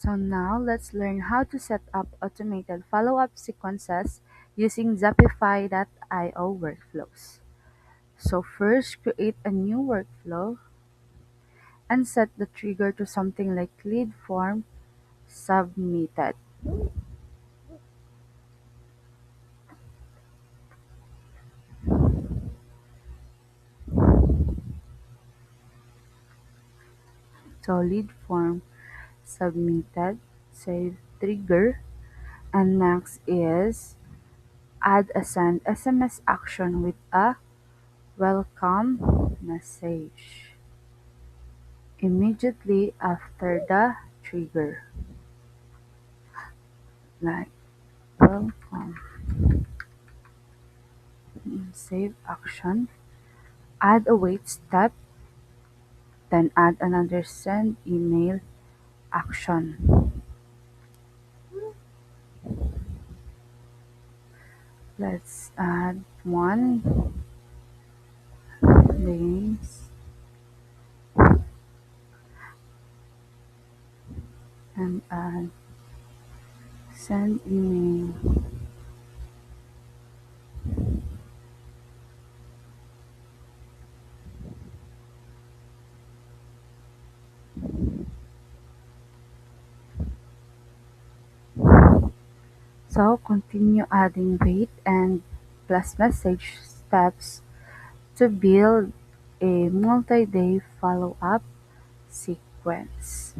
So now let's learn how to set up automated follow-up sequences using Zappify.io workflows. So first, create a new workflow and set the trigger to something like lead form submitted. So lead form submitted, save trigger, and next is add a send SMS action with a welcome message immediately after the trigger, like welcome. Save action, add a wait step, then add another send email action. Let's add one links and add send email. So continue adding wait and plus message steps to build a multi-day follow-up sequence.